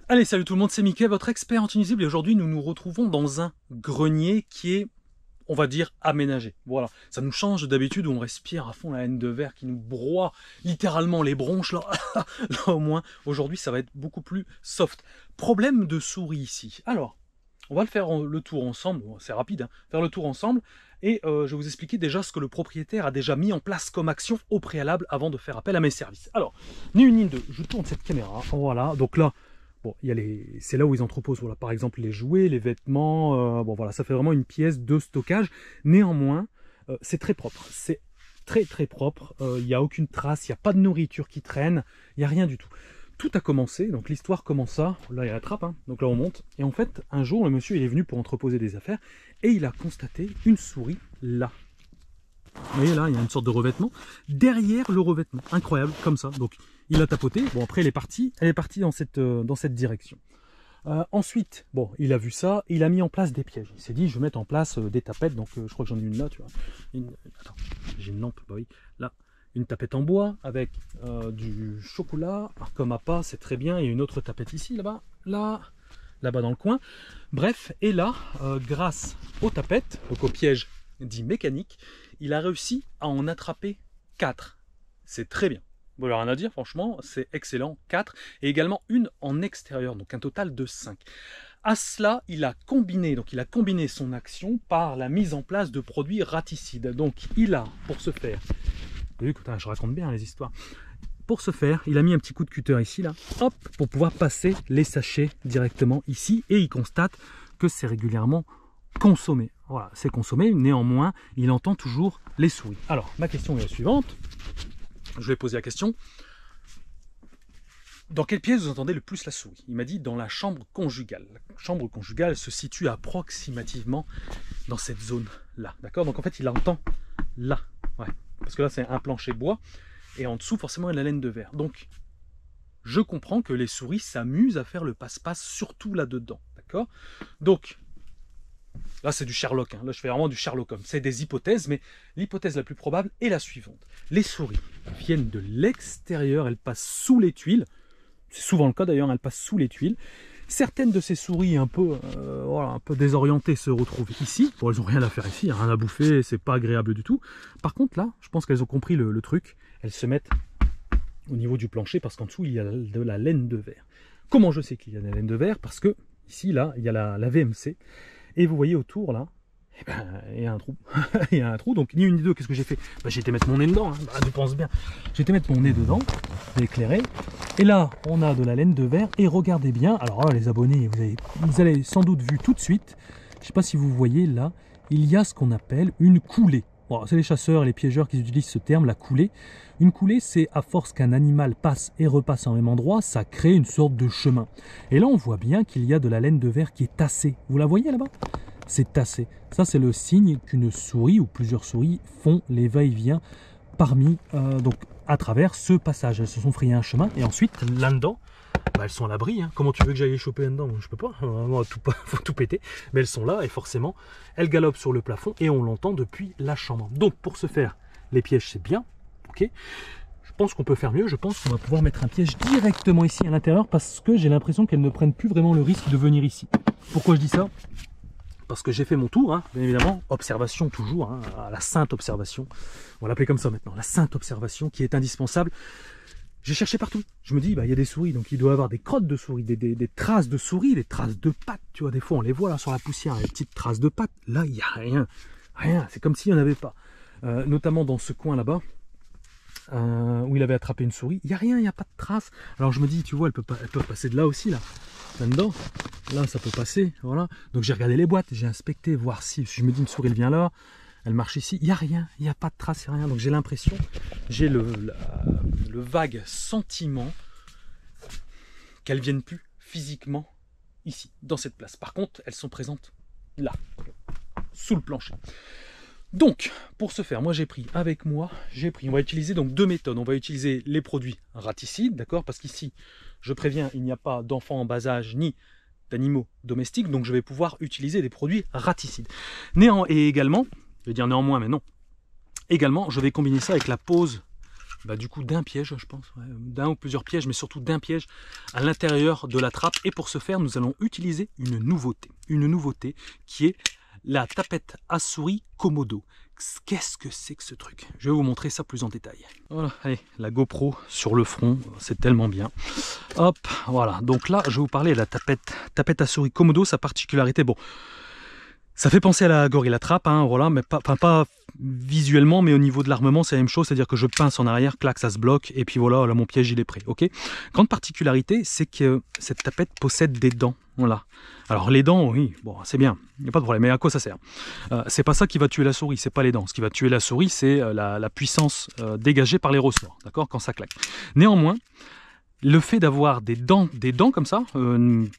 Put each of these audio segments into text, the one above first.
Allez, salut tout le monde, c'est Mickey, votre expert anti-nuisible, et aujourd'hui nous nous retrouvons dans un grenier qui est, on va dire, aménagé. Voilà, ça nous change d'habitude où on respire à fond la laine de verre qui nous broie littéralement les bronches, là, là au moins, aujourd'hui ça va être beaucoup plus soft. Problème de souris ici. Alors, on va le faire le tour ensemble, bon, c'est rapide, hein, faire le tour ensemble, et je vais vous expliquer déjà ce que le propriétaire a déjà mis en place comme action au préalable avant de faire appel à mes services. Alors, ni une ni deux, je tourne cette caméra, voilà, donc là, bon, c'est là où ils entreposent, voilà, par exemple les jouets, les vêtements, bon voilà, ça fait vraiment une pièce de stockage. Néanmoins, c'est très propre, c'est très très propre, il n'y a aucune trace, il n'y a pas de nourriture qui traîne, il n'y a rien du tout. Tout a commencé, donc l'histoire commence ça, là il y a la trappe, hein, donc là on monte, et en fait, un jour, le monsieur il est venu pour entreposer des affaires, et il a constaté une souris là. Vous voyez là, il y a une sorte de revêtement, derrière le revêtement, incroyable, comme ça, donc il a tapoté, bon après elle est partie dans cette direction. Ensuite, bon, il a vu ça, il a mis en place des pièges. Il s'est dit, je vais mettre en place des tapettes, donc je crois que j'en ai une là, tu vois. Attends, j'ai une lampe, bah oui, là, une tapette en bois avec du chocolat, comme appât, c'est très bien. Il y a une autre tapette ici, là-bas, là-bas dans le coin. Bref, et là, grâce aux tapettes, donc au piège dit mécanique, il a réussi à en attraper 4. C'est très bien. Bon, rien à dire, franchement, c'est excellent, 4, et également une en extérieur, donc un total de 5. À cela, il a combiné son action par la mise en place de produits raticides. Donc, il a, pour ce faire, vous voyez, je raconte bien les histoires, pour ce faire, il a mis un petit coup de cutter ici, là, hop, pour pouvoir passer les sachets directement ici, et il constate que c'est régulièrement consommé. Voilà, c'est consommé, néanmoins, il entend toujours les souris. Alors, ma question est la suivante. Je lui ai posé la question, dans quelle pièce vous entendez le plus la souris? Il m'a dit dans la chambre conjugale. La chambre conjugale se situe approximativement dans cette zone-là. D'accord? Donc en fait, il entend là. Ouais. Parce que là, c'est un plancher bois. Et en dessous, forcément, il y a la laine de verre. Donc, je comprends que les souris s'amusent à faire le passe-passe, surtout là-dedans. D'accord? Donc, là, c'est du Sherlock. Hein. Là, je fais vraiment du Sherlock Holmes. C'est des hypothèses, mais l'hypothèse la plus probable est la suivante. Les souris viennent de l'extérieur, elles passent sous les tuiles. C'est souvent le cas d'ailleurs, elles passent sous les tuiles. Certaines de ces souris un peu désorientées se retrouvent ici. Bon, elles n'ont rien à faire ici, rien à bouffer, c'est pas agréable du tout. Par contre, là, je pense qu'elles ont compris le truc. Elles se mettent au niveau du plancher parce qu'en dessous, il y a de la laine de verre. Comment je sais qu'il y a de la laine de verre? Parce que ici, là, il y a la VMC. Et vous voyez autour, là, eh ben, il y a un trou. Il y a un trou, donc ni une ni deux, qu'est-ce que j'ai fait? Ben, j'ai été mettre mon nez dedans, hein. Bah, je pense bien. J'ai été mettre mon nez dedans, éclairé. Et là, on a de la laine de verre. Et regardez bien, alors là, les abonnés, vous allez sans doute vu tout de suite, je ne sais pas si vous voyez là, il y a ce qu'on appelle une coulée. Bon, c'est les chasseurs et les piégeurs qui utilisent ce terme, la coulée. Une coulée, c'est à force qu'un animal passe et repasse en même endroit, ça crée une sorte de chemin. Et là, on voit bien qu'il y a de la laine de verre qui est tassée. Vous la voyez là-bas? C'est tassé. Ça, c'est le signe qu'une souris ou plusieurs souris font les va-et-vient parmi, donc à travers ce passage. Elles se sont frayées un chemin et ensuite, là-dedans, bah, elles sont à l'abri. Hein. Comment tu veux que j'aille les choper là-dedans? Je peux pas. Faut tout péter. Mais elles sont là et forcément, elles galopent sur le plafond et on l'entend depuis la chambre. Donc, pour ce faire, les pièges, c'est bien. Ok. Je pense qu'on peut faire mieux. Je pense qu'on va pouvoir mettre un piège directement ici à l'intérieur parce que j'ai l'impression qu'elles ne prennent plus vraiment le risque de venir ici. Pourquoi je dis ça? Parce que j'ai fait mon tour, hein, bien évidemment, observation toujours, hein, la sainte observation, on va l'appeler comme ça maintenant, la sainte observation qui est indispensable. J'ai cherché partout, je me dis, bah, il y a des souris, donc il doit y avoir des crottes de souris, des traces de souris, des traces de pattes, tu vois, des fois on les voit là sur la poussière, les petites traces de pattes, là il n'y a rien, c'est comme s'il n'y en avait pas. Notamment dans ce coin là-bas, où il avait attrapé une souris, il n'y a rien, il n'y a pas de traces. Alors je me dis, tu vois, elles peuvent passer de là aussi, là-dedans. Là, ça peut passer, voilà. Donc j'ai regardé les boîtes, j'ai inspecté, voir si je me dis une souris, elle vient là, elle marche ici. Il n'y a rien, il n'y a pas de traces, il n'y a rien. Donc j'ai l'impression, j'ai le vague sentiment qu'elles viennent plus physiquement ici, dans cette place. Par contre, elles sont présentes là, sous le plancher. Donc, pour ce faire, moi j'ai pris avec moi, on va utiliser donc deux méthodes. On va utiliser les produits raticides, d'accord? Parce qu'ici, je préviens, il n'y a pas d'enfants en bas âge ni d'animaux domestiques, donc je vais pouvoir utiliser des produits raticides. Et également, je vais dire néanmoins, mais non, également, je vais combiner ça avec la pose bah, du coup d'un piège, je pense, ouais, d'un ou plusieurs pièges, mais surtout d'un piège à l'intérieur de la trappe. Et pour ce faire, nous allons utiliser une nouveauté qui est la tapette à souris Komodo. Qu'est-ce que c'est que ce truc? Je vais vous montrer ça plus en détail. Voilà, allez, la GoPro sur le front, c'est tellement bien. Hop, voilà. Donc là, je vais vous parler de la tapette à souris Komodo. Sa particularité, bon, ça fait penser à la Gorilla Trap, hein, voilà, mais pas visuellement, mais au niveau de l'armement, c'est la même chose, c'est-à-dire que je pince en arrière, clac, ça se bloque, et puis voilà, là, mon piège, il est prêt, ok. Grande particularité, c'est que cette tapette possède des dents, voilà. Alors les dents, oui, bon, c'est bien, il n'y a pas de problème, mais à quoi ça sert? C'est pas ça qui va tuer la souris, c'est pas les dents. Ce qui va tuer la souris, c'est la puissance dégagée par les ressorts, d'accord, quand ça claque. Néanmoins, le fait d'avoir des dents comme ça, une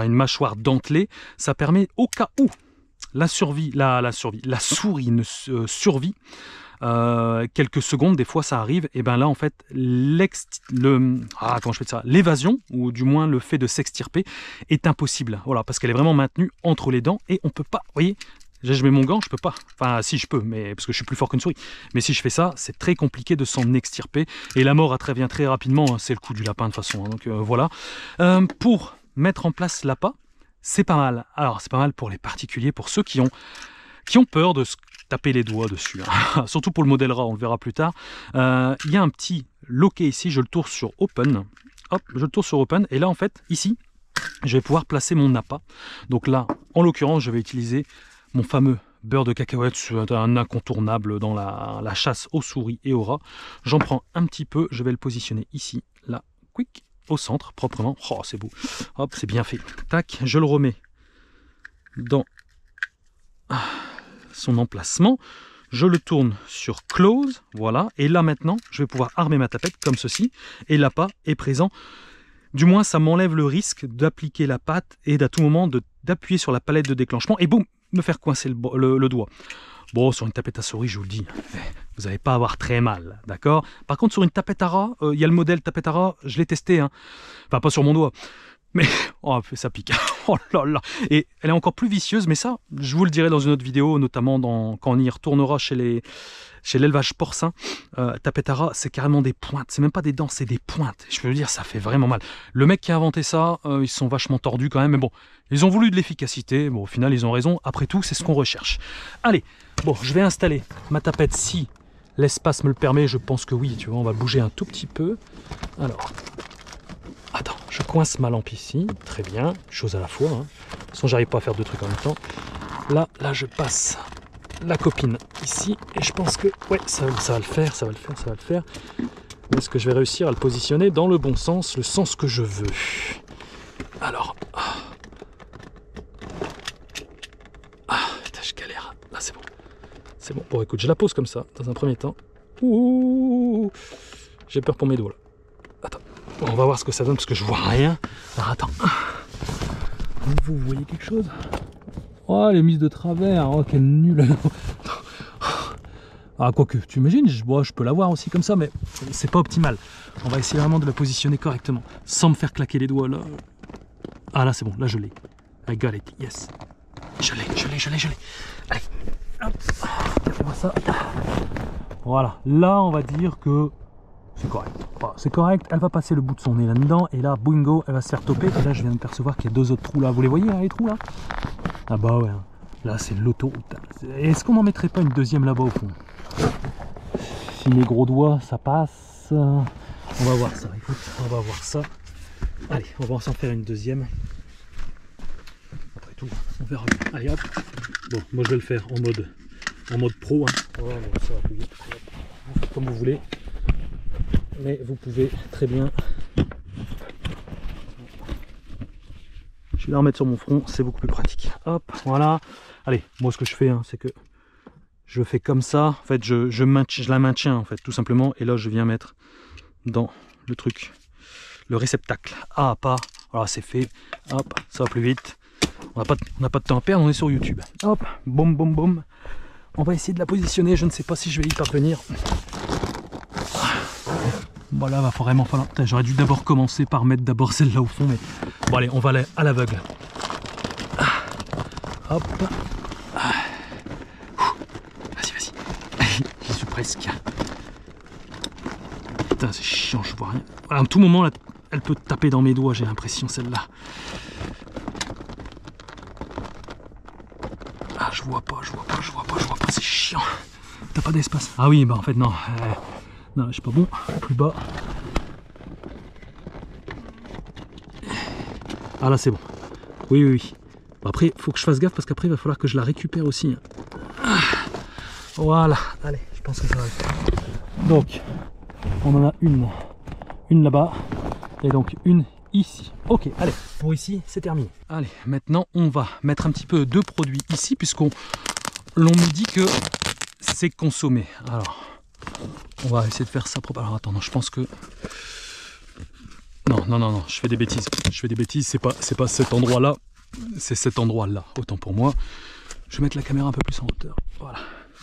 mâchoire dentelée, ça permet au cas où la souris ne survit quelques secondes, des fois ça arrive, et bien là en fait l'évasion, ou du moins le fait de s'extirper est impossible, voilà, parce qu'elle est vraiment maintenue entre les dents et on peut pas, vous voyez, je mets mon gant, je peux pas, enfin si je peux, mais parce que je suis plus fort qu'une souris, mais si je fais ça, c'est très compliqué de s'en extirper, et la mort vient très rapidement, hein, c'est le coup du lapin de toute façon, hein, donc voilà. Pour mettre en place l'appât, c'est pas mal. Alors c'est pas mal pour les particuliers, pour ceux qui ont peur de se taper les doigts dessus, hein. Surtout pour le modèle rat, on le verra plus tard. Il y a un petit loquet ici, je le tourne sur Open. Hop, je le tourne sur Open, et là en fait, ici, je vais pouvoir placer mon appât. Donc là, en l'occurrence, je vais utiliser mon fameux beurre de cacahuète, un incontournable dans la chasse aux souris et aux rats. J'en prends un petit peu, je vais le positionner ici, là, quick, au centre, proprement. Oh, c'est beau. Hop, c'est bien fait. Tac, je le remets dans son emplacement. Je le tourne sur Close, voilà. Et là, maintenant, je vais pouvoir armer ma tapette comme ceci. Et l'appât est présent. Du moins, ça m'enlève le risque d'appliquer la patte et à tout moment d'appuyer sur la palette de déclenchement et boum, me faire coincer le doigt. Bon, sur une tapette à souris, je vous le dis, vous n'allez pas avoir très mal, d'accord? Par contre, sur une tapette à rat, il y a le modèle tapette à rat, je l'ai testé, hein. Enfin, pas sur mon doigt, mais oh, ça pique. Oh là là. Et elle est encore plus vicieuse, mais ça, je vous le dirai dans une autre vidéo, notamment quand on y retournera chez l'élevage porcin. Tapette à rat, c'est carrément des pointes, c'est même pas des dents, c'est des pointes. Je peux vous dire, ça fait vraiment mal. Le mec qui a inventé ça, ils sont vachement tordus quand même, mais bon, ils ont voulu de l'efficacité, bon, au final, ils ont raison. Après tout, c'est ce qu'on recherche. Allez, bon, je vais installer ma tapette si l'espace me le permet, je pense que oui, tu vois, on va bouger un tout petit peu. Alors, attends, je coince ma lampe ici, très bien, chose à la fois, hein. De toute façon, j'arrive pas à faire deux trucs en même temps. Là, je passe la copine ici, et je pense que, ouais, ça va le faire. Est-ce que je vais réussir à le positionner dans le bon sens, le sens que je veux? Alors, putain, je galère, là c'est bon. C'est bon, bon écoute, je la pose comme ça, dans un premier temps. Ouh, j'ai peur pour mes doigts là. Attends, on va voir ce que ça donne parce que je vois rien. Alors attends. Vous voyez quelque chose? Oh, elle est mise de travers, oh quelle nulle. Ah quoique, tu imagines, je peux la voir aussi comme ça, mais c'est pas optimal. On va essayer vraiment de la positionner correctement, sans me faire claquer les doigts là. Ah là c'est bon, là je l'ai. I got it, yes. Je l'ai. Allez, hop, regardez-moi ça. Voilà, là on va dire que c'est correct. Voilà, c'est correct, elle va passer le bout de son nez là-dedans, et là, bingo, elle va se faire toper. Et là, je viens de percevoir qu'il y a deux autres trous là. Vous les voyez, là, les trous là? Ah bah ouais, là c'est l'autoroute. Est-ce qu'on n'en mettrait pas une deuxième là-bas au fond? Si mes gros doigts, ça passe. On va voir ça, écoute, on va voir ça. Allez, on va s'en faire une deuxième. Après tout, on verra. Allez hop. Bon, moi je vais le faire en mode pro, hein. Voilà, ça va plus vite. Vous faites comme vous voulez. Mais vous pouvez très bien. Je vais la remettre sur mon front, c'est beaucoup plus pratique. Hop, voilà. Allez, moi ce que je fais, hein, c'est que je fais comme ça. En fait, je la maintiens, en fait, tout simplement. Et là, je viens mettre dans le truc, le réceptacle. Ah, pas. Voilà, c'est fait. Hop, ça va plus vite. On n'a pas de temps à perdre, on est sur YouTube. Hop, boum, boum, boum. On va essayer de la positionner. Je ne sais pas si je vais y parvenir. Voilà, va vraiment falloir. J'aurais dû d'abord commencer par mettre d'abord celle-là au fond, mais bon, allez, on va aller à l'aveugle. Hop. Vas-y. J'y suis presque. putain, c'est chiant, je vois rien. À tout moment, là, elle peut taper dans mes doigts, j'ai l'impression, celle-là. Ah, je vois pas, c'est chiant. T'as pas d'espace. Ah oui, bah en fait, non. Non, je suis pas bon. Plus bas. Ah là, c'est bon. Oui, oui, oui. Bon, après, il faut que je fasse gaffe parce qu'après, il va falloir que je la récupère aussi. Ah, voilà. Allez, je pense que ça va le faire. Donc, on en a une là-bas. Et donc, une ici. Ok, allez, pour ici, c'est terminé. Allez, maintenant, on va mettre un petit peu de produit ici, puisqu'on nous dit que c'est consommé. Alors, on va essayer de faire ça propre. Alors, attends, non, je pense que... Non, je fais des bêtises. C'est pas cet endroit-là, c'est cet endroit-là. Autant pour moi. Je vais mettre la caméra un peu plus en hauteur. Voilà.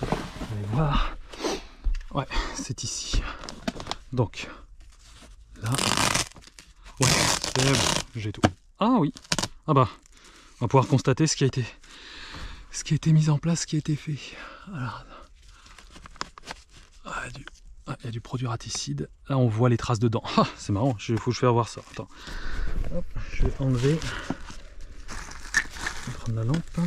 Allez voir. Ouais, c'est ici. Donc, là... Ouais, c'est bon, j'ai tout. Ah oui. Ah bah, on va pouvoir constater ce qui a été mis en place, ce qui a été fait. Alors, il y a du produit raticide. Là, on voit les traces dedans. Ah, c'est marrant, il faut que je fasse voir ça. Attends. Hop, je vais enlever. Je vais prendre la lampe.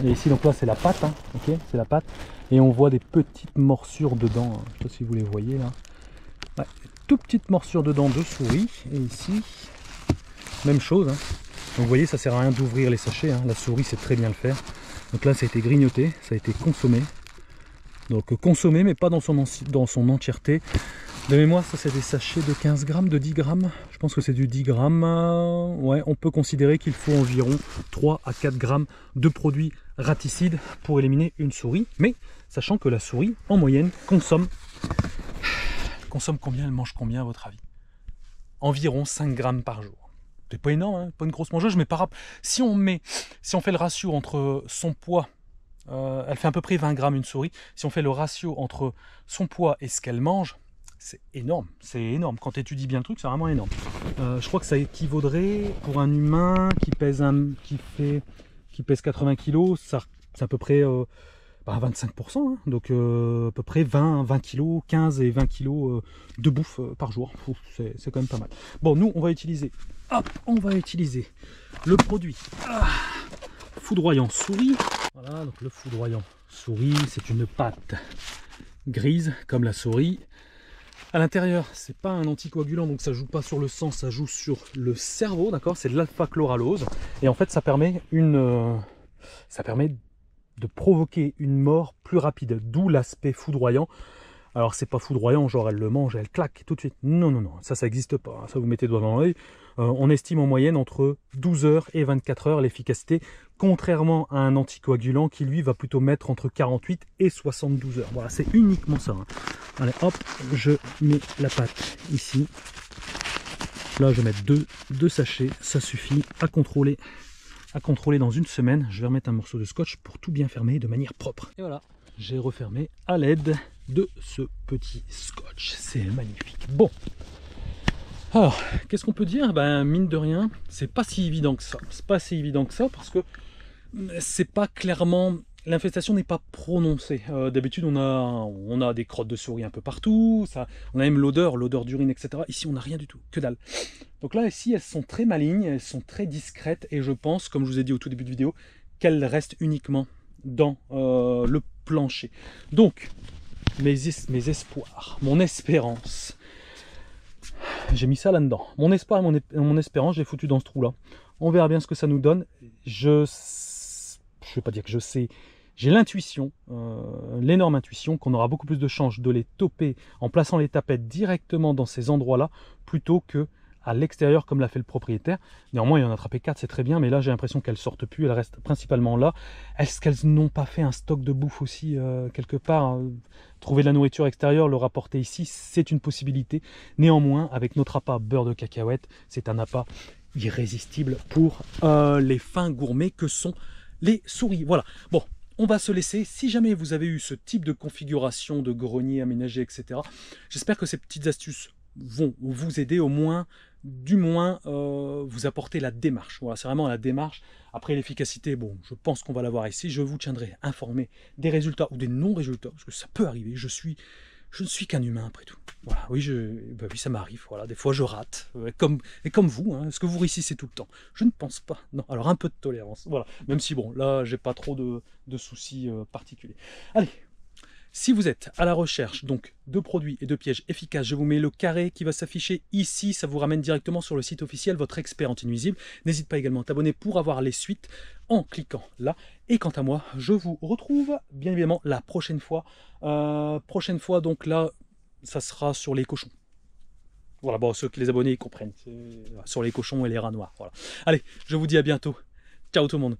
Et ici, donc là, c'est la pâte. Hein, ok, c'est la pâte. Et on voit des petites morsures dedans. Hein. Je ne sais pas si vous les voyez là. Ouais, toute petite morsure dedans de souris. Et ici, même chose. Hein. Donc vous voyez, ça sert à rien d'ouvrir les sachets. Hein. La souris sait très bien le faire. Donc là, ça a été grignoté, ça a été consommé. Donc consommé, mais pas dans son entièreté. De mémoire, ça c'est des sachets de 15 grammes, de 10 grammes. Je pense que c'est du 10 grammes. Ouais, on peut considérer qu'il faut environ 3 à 4 grammes de produits raticides pour éliminer une souris. Mais sachant que la souris, en moyenne, consomme combien, elle mange combien à votre avis? Environ 5 grammes par jour. C'est pas énorme, hein, pas une grosse mangeuse, mais si on fait le ratio entre son poids, elle fait à peu près 20 grammes une souris, si on fait le ratio entre son poids et ce qu'elle mange, c'est énorme, quand tu étudies bien le truc, c'est vraiment énorme. Je crois que ça équivaudrait pour un humain qui pèse 80 kg, c'est à peu près 25%, hein, donc à peu près 20 kg, 15 et 20 kg de bouffe par jour. C'est quand même pas mal. Bon, nous on va utiliser le produit foudroyant souris. Voilà, donc le foudroyant souris, c'est une pâte grise comme la souris. À l'intérieur, c'est pas un anticoagulant, donc ça joue pas sur le sang, ça joue sur le cerveau, d'accord? C'est de l'alpha-chloralose. Et en fait, ça permet de provoquer une mort plus rapide, d'où l'aspect foudroyant. Alors c'est pas foudroyant, genre elle le mange, elle claque tout de suite. Non, ça n'existe pas. Ça vous mettez le doigt dans l'œil. On estime en moyenne entre 12 heures et 24 heures l'efficacité, contrairement à un anticoagulant qui lui va plutôt mettre entre 48 et 72 heures. Voilà, c'est uniquement ça. Hein. Allez, hop, je mets la pâte ici. Là, je vais mettre deux sachets, ça suffit à contrôler dans une semaine. Je vais remettre un morceau de scotch pour tout bien fermer de manière propre. Et voilà, j'ai refermé à l'aide de ce petit scotch. C'est magnifique. Bon, alors, qu'est-ce qu'on peut dire? Ben, mine de rien, c'est pas si évident que ça. C'est pas si évident que ça parce que c'est pas clairement... L'infestation n'est pas prononcée. D'habitude, on a des crottes de souris un peu partout. On a même l'odeur d'urine, etc. Ici, on n'a rien du tout, que dalle. Donc là, ici, elles sont très malignes, elles sont très discrètes. Et je pense, comme je vous ai dit au tout début de vidéo, qu'elles restent uniquement dans le plancher. Donc, mes espoirs, mon espérance, j'ai mis ça là-dedans. Mon espoir et mon espérance, j'ai foutu dans ce trou-là. On verra bien ce que ça nous donne. Je ne vais pas dire que je sais, j'ai l'intuition, l'énorme intuition qu'on aura beaucoup plus de chances de les toper en plaçant les tapettes directement dans ces endroits-là plutôt que à l'extérieur comme l'a fait le propriétaire. Néanmoins, il en a attrapé 4, c'est très bien, mais là j'ai l'impression qu'elles sortent plus, elles restent principalement là. Est-ce qu'elles n'ont pas fait un stock de bouffe aussi quelque part? Trouver de la nourriture extérieure, le rapporter ici, c'est une possibilité. Néanmoins, avec notre appât beurre de cacahuète, c'est un appât irrésistible pour les fins gourmets que sont les souris. Voilà, bon, on va se laisser. Si jamais vous avez eu ce type de configuration de grenier aménagé, etc., j'espère que ces petites astuces vont vous aider du moins vous apporter la démarche. Voilà, c'est vraiment la démarche. Après l'efficacité, bon, je pense qu'on va l'avoir ici. Je vous tiendrai informé des résultats ou des non-résultats, parce que ça peut arriver. Je suis Je ne suis qu'un humain après tout. Voilà, oui, bah oui, ça m'arrive. Voilà, des fois je rate, comme vous. Hein. Est-ce que vous réussissez tout le temps? Je ne pense pas. Non, alors un peu de tolérance. Voilà, même si bon, là, j'ai pas trop de soucis particuliers. Allez. Si vous êtes à la recherche donc de produits et de pièges efficaces, je vous mets le carré qui va s'afficher ici, ça vous ramène directement sur le site officiel, votre expert anti-nuisible. N'hésite pas également à t'abonner pour avoir les suites en cliquant là. Et quant à moi, je vous retrouve bien évidemment la prochaine fois. Donc là, ça sera sur les cochons. Voilà, bon, ceux que les abonnés comprennent, sur les cochons et les rats noirs. Voilà. Allez, je vous dis à bientôt. Ciao tout le monde.